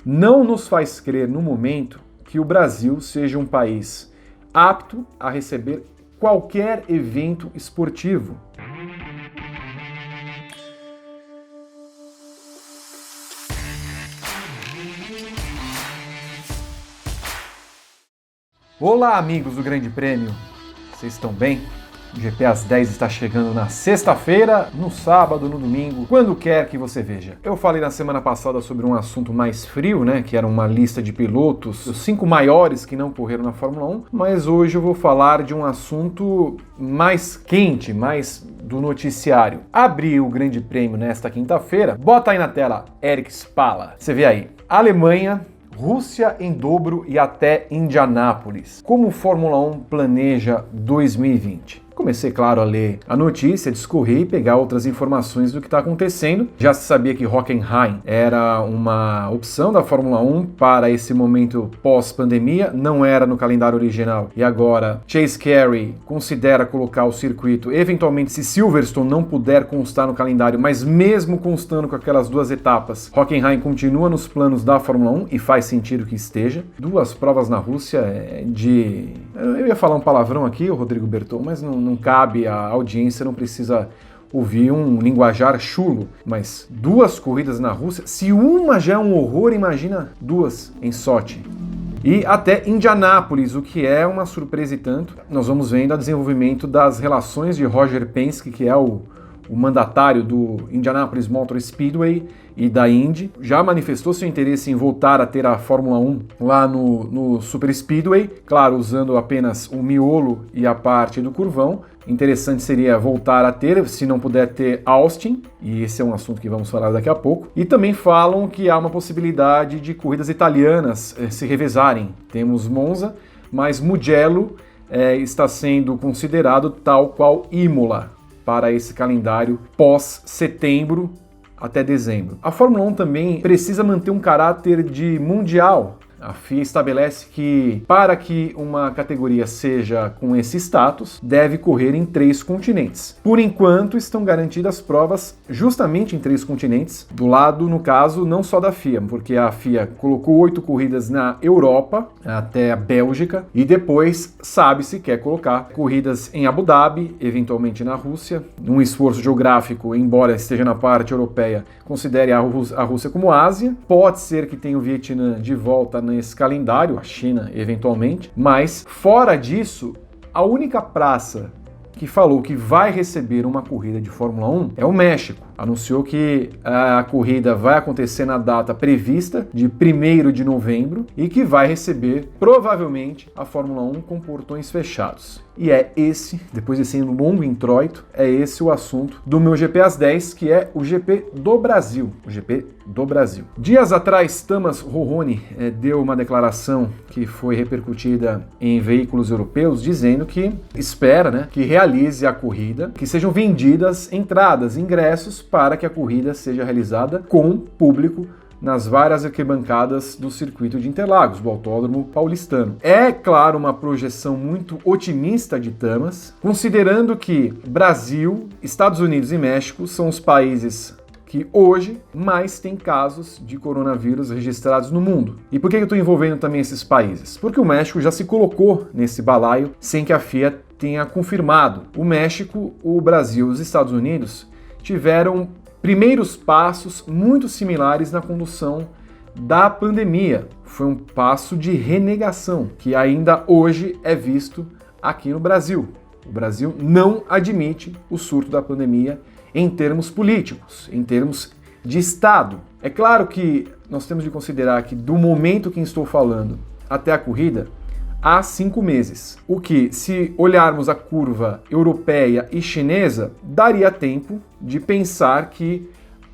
não nos faz crer no momento que o Brasil seja um país apto a receber qualquer evento esportivo. Olá, amigos do Grande Prêmio, vocês estão bem? O GP às 10 está chegando na sexta-feira, no sábado, no domingo, quando quer que você veja. Eu falei na semana passada sobre um assunto mais frio, que era uma lista de pilotos, os 5 maiores que não correram na Fórmula 1, mas hoje eu vou falar de um assunto mais quente, mais do noticiário. Abri o Grande Prêmio nesta quinta-feira, bota aí na tela, Eric Spala, você vê aí, Alemanha, Rússia em dobro e até Indianápolis. Como Fórmula 1 planeja 2020? Comecei, claro, a ler a notícia, discorrer e pegar outras informações do que está acontecendo. Já se sabia que Hockenheim era uma opção da Fórmula 1 para esse momento pós-pandemia, não era no calendário original. E agora, Chase Carey considera colocar o circuito, eventualmente se Silverstone não puder constar no calendário, mas mesmo constando com aquelas 2 etapas, Hockenheim continua nos planos da Fórmula 1 e faz sentido que esteja. 2 provas na Rússia Eu ia falar um palavrão aqui, o Rodrigo Berton, mas não cabe, a audiência não precisa ouvir um linguajar chulo, mas 2 corridas na Rússia, se uma já é um horror, imagina 2 em Sochi. E até Indianápolis, o que é uma surpresa e tanto. Nós vamos vendo o desenvolvimento das relações de Roger Penske, que é o mandatário do Indianapolis Motor Speedway e da Indy, já manifestou seu interesse em voltar a ter a Fórmula 1 lá no Super Speedway, claro, usando apenas o miolo e a parte do curvão. Interessante seria voltar a ter, se não puder ter Austin, e esse é um assunto que vamos falar daqui a pouco. E também falam que há uma possibilidade de corridas italianas se revezarem. Temos Monza, mas Mugello está sendo considerado tal qual Imola para esse calendário pós-setembro até dezembro. A Fórmula 1 também precisa manter um caráter de mundial. A FIA estabelece que, para que uma categoria seja com esse status, deve correr em 3 continentes. Por enquanto, estão garantidas provas justamente em 3 continentes, do lado, no caso, não só da FIA, porque a FIA colocou 8 corridas na Europa, até a Bélgica, e depois sabe-se quer colocar corridas em Abu Dhabi, eventualmente na Rússia. Um esforço geográfico, embora esteja na parte europeia, considere a Rússia como Ásia. Pode ser que tenha o Vietnã de volta nesse calendário, a China eventualmente, mas fora disso, a única praça que falou que vai receber uma corrida de Fórmula 1 é o México. Anunciou que a corrida vai acontecer na data prevista de 1º de novembro e que vai receber, provavelmente, a Fórmula 1 com portões fechados. E é esse, depois desse longo introito, é esse o assunto do meu GP às 10, que é o GP do Brasil. O GP do Brasil. Dias atrás, Tamas Rorroni deu uma declaração que foi repercutida em veículos europeus, dizendo que espera que realize a corrida, que sejam vendidas entradas, ingressos, para que a corrida seja realizada com público nas várias arquibancadas do circuito de Interlagos, do Autódromo Paulistano. É, claro, uma projeção muito otimista de Tamas, considerando que Brasil, Estados Unidos e México são os países que hoje mais têm casos de coronavírus registrados no mundo. E por que eu estou envolvendo também esses países? Porque o México já se colocou nesse balaio sem que a FIA tenha confirmado. O México, o Brasil e os Estados Unidos tiveram primeiros passos muito similares na condução da pandemia. Foi um passo de renegação, que ainda hoje é visto aqui no Brasil. O Brasil não admite o surto da pandemia em termos políticos, em termos de Estado. É claro que nós temos de considerar que do momento que estou falando até a corrida, há 5 meses. O que, se olharmos a curva europeia e chinesa, daria tempo de pensar que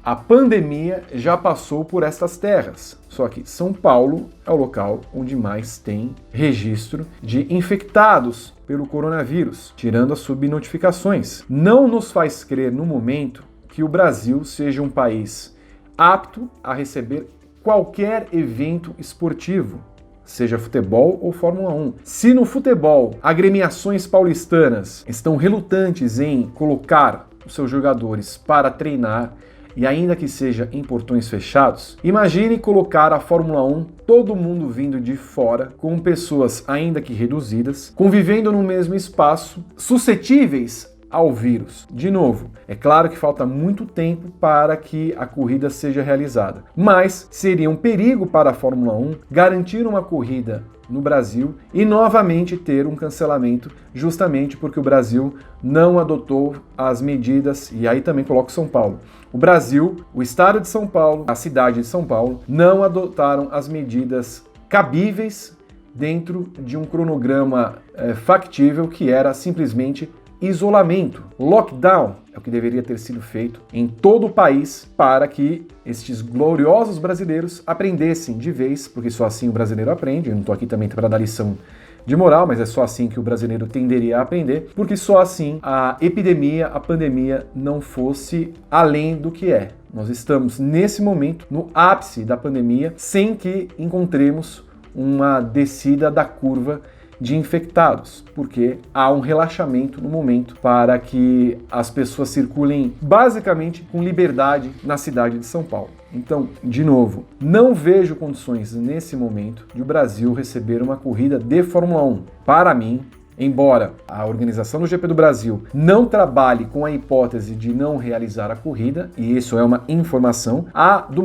a pandemia já passou por estas terras. Só que São Paulo é o local onde mais tem registro de infectados pelo coronavírus, tirando as subnotificações. Não nos faz crer no momento que o Brasil seja um país apto a receber qualquer evento esportivo, seja futebol ou Fórmula 1. Se no futebol agremiações paulistanas estão relutantes em colocar os seus jogadores para treinar, e ainda que seja em portões fechados, imagine colocar a Fórmula 1, todo mundo vindo de fora, com pessoas ainda que reduzidas, convivendo no mesmo espaço, suscetíveis ao vírus. De novo, é claro que falta muito tempo para que a corrida seja realizada, mas seria um perigo para a Fórmula 1 garantir uma corrida no Brasil e novamente ter um cancelamento, justamente porque o Brasil não adotou as medidas, e aí também coloco São Paulo. O Brasil, o estado de São Paulo, a cidade de São Paulo, não adotaram as medidas cabíveis dentro de um cronograma factível, que era simplesmente isolamento. Lockdown é o que deveria ter sido feito em todo o país para que estes gloriosos brasileiros aprendessem de vez, porque só assim o brasileiro aprende. Eu não estou aqui também para dar lição de moral, mas é só assim que o brasileiro tenderia a aprender, porque só assim a epidemia, a pandemia não fosse além do que é. Nós estamos nesse momento no ápice da pandemia, sem que encontremos uma descida da curva de infectados, porque há um relaxamento no momento para que as pessoas circulem basicamente com liberdade na cidade de São Paulo. Então, de novo, não vejo condições nesse momento de o Brasil receber uma corrida de Fórmula 1. Para mim, embora a organização do GP do Brasil não trabalhe com a hipótese de não realizar a corrida, e isso é uma informação,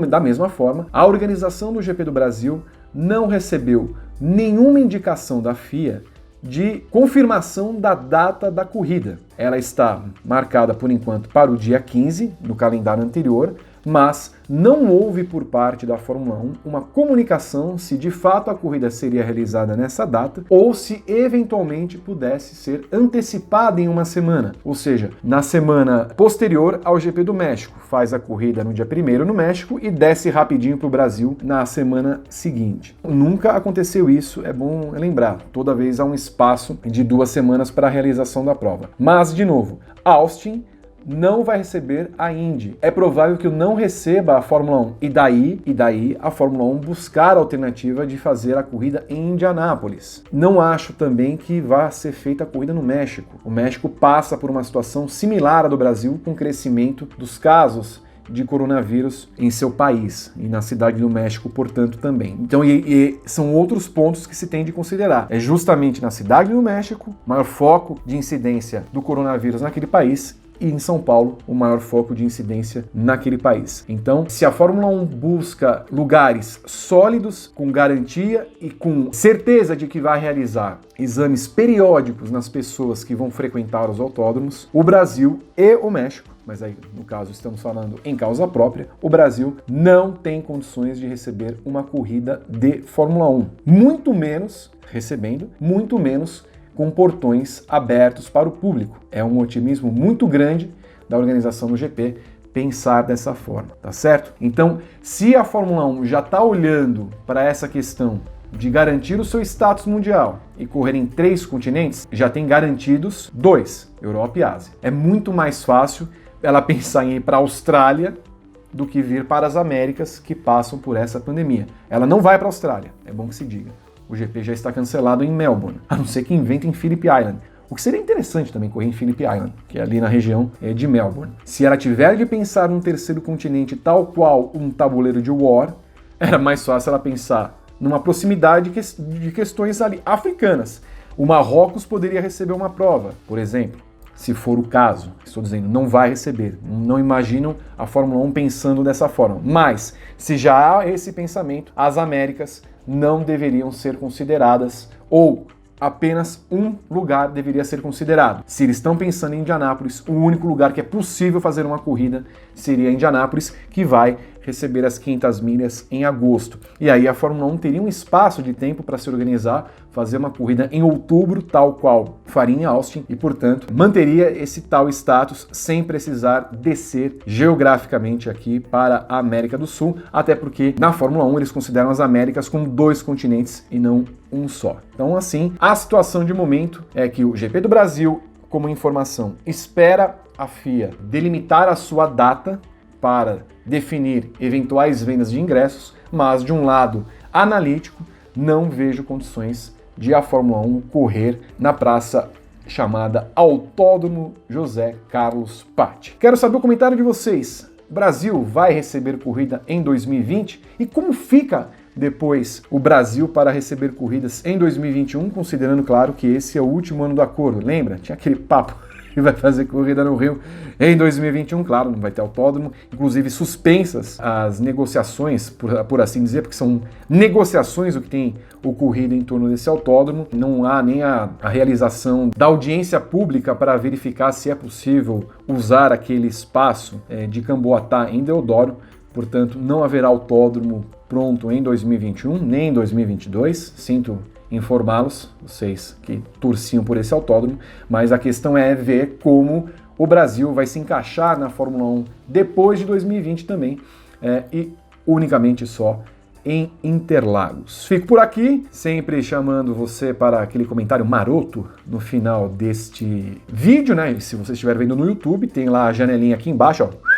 da mesma forma, a organização do GP do Brasil não recebeu nenhuma indicação da FIA de confirmação da data da corrida. Ela está marcada, por enquanto, para o dia 15, no calendário anterior, mas não houve por parte da Fórmula 1 uma comunicação se de fato a corrida seria realizada nessa data ou se eventualmente pudesse ser antecipada em uma semana, ou seja, na semana posterior ao GP do México. Faz a corrida no dia 1º no México e desce rapidinho para o Brasil na semana seguinte. Nunca aconteceu isso, é bom lembrar. Toda vez há um espaço de 2 semanas para a realização da prova. Mas, de novo, Austin não vai receber a Indy. É provável que eu não receba a Fórmula 1. E daí a Fórmula 1 buscar a alternativa de fazer a corrida em Indianápolis. Não acho também que vá ser feita a corrida no México. O México passa por uma situação similar à do Brasil, com o crescimento dos casos de coronavírus em seu país e na cidade do México, portanto, também. Então, são outros pontos que se tem de considerar. É justamente na cidade do México, maior foco de incidência do coronavírus naquele país, e em São Paulo, o maior foco de incidência naquele país. Então, se a Fórmula 1 busca lugares sólidos, com garantia e com certeza de que vai realizar exames periódicos nas pessoas que vão frequentar os autódromos, o Brasil e o México, mas aí, no caso, estamos falando em causa própria, o Brasil não tem condições de receber uma corrida de Fórmula 1. Muito menos recebendo, muito menos com portões abertos para o público. É um otimismo muito grande da organização do GP pensar dessa forma, tá certo? Então, se a Fórmula 1 já está olhando para essa questão de garantir o seu status mundial e correr em 3 continentes, já tem garantidos 2, Europa e Ásia. É muito mais fácil ela pensar em ir para a Austrália do que vir para as Américas, que passam por essa pandemia. Ela não vai para a Austrália, é bom que se diga. O GP já está cancelado em Melbourne, a não ser que inventem Phillip Island. O que seria interessante também correr em Phillip Island, que é ali na região de Melbourne. Se ela tiver de pensar num terceiro continente tal qual um tabuleiro de War, era mais fácil ela pensar numa proximidade de questões ali africanas. O Marrocos poderia receber uma prova, por exemplo. Se for o caso, estou dizendo, não vai receber. Não imaginam a Fórmula 1 pensando dessa forma. Mas, se já há esse pensamento, as Américas não deveriam ser consideradas, ou apenas um lugar deveria ser considerado. Se eles estão pensando em Indianápolis, o único lugar que é possível fazer uma corrida seria Indianápolis, que vai receber as 500 milhas em agosto. E aí a Fórmula 1 teria um espaço de tempo para se organizar, fazer uma corrida em outubro, tal qual faria em Austin, e, portanto, manteria esse tal status sem precisar descer geograficamente aqui para a América do Sul, até porque na Fórmula 1 eles consideram as Américas como 2 continentes e não um só. Então, assim, a situação de momento é que o GP do Brasil, como informação, espera a FIA delimitar a sua data para definir eventuais vendas de ingressos, mas de um lado analítico, não vejo condições de a Fórmula 1 correr na praça chamada Autódromo José Carlos Patti. Quero saber o comentário de vocês. O Brasil vai receber corrida em 2020? E como fica depois o Brasil para receber corridas em 2021, considerando, claro, que esse é o último ano do acordo? Lembra? Tinha aquele papo que vai fazer corrida no Rio em 2021, claro, não vai ter autódromo, inclusive suspensas as negociações, por assim dizer, porque são negociações o que tem ocorrido em torno desse autódromo, não há nem a realização da audiência pública para verificar se é possível usar aquele espaço de Camboatá em Deodoro, portanto não haverá autódromo pronto em 2021, nem em 2022, sinto informá-los, vocês que torciam por esse autódromo, mas a questão é ver como o Brasil vai se encaixar na Fórmula 1 depois de 2020 também, e unicamente só em Interlagos. Fico por aqui, sempre chamando você para aquele comentário maroto no final deste vídeo, né? E se você estiver vendo no YouTube, tem lá a janelinha aqui embaixo, ó,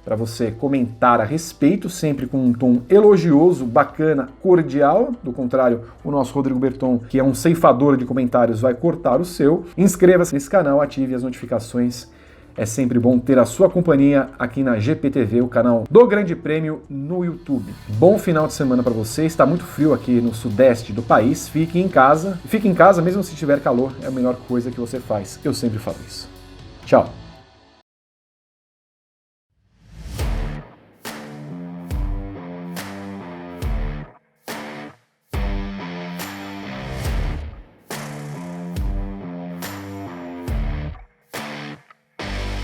para você comentar a respeito, sempre com um tom elogioso, bacana, cordial. Do contrário, o nosso Rodrigo Berton, que é um ceifador de comentários, vai cortar o seu. Inscreva-se nesse canal, ative as notificações. É sempre bom ter a sua companhia aqui na GPTV, o canal do Grande Prêmio no YouTube. Bom final de semana para você. Está muito frio aqui no sudeste do país. Fique em casa. Fique em casa mesmo se tiver calor. É a melhor coisa que você faz. Eu sempre falo isso. Tchau.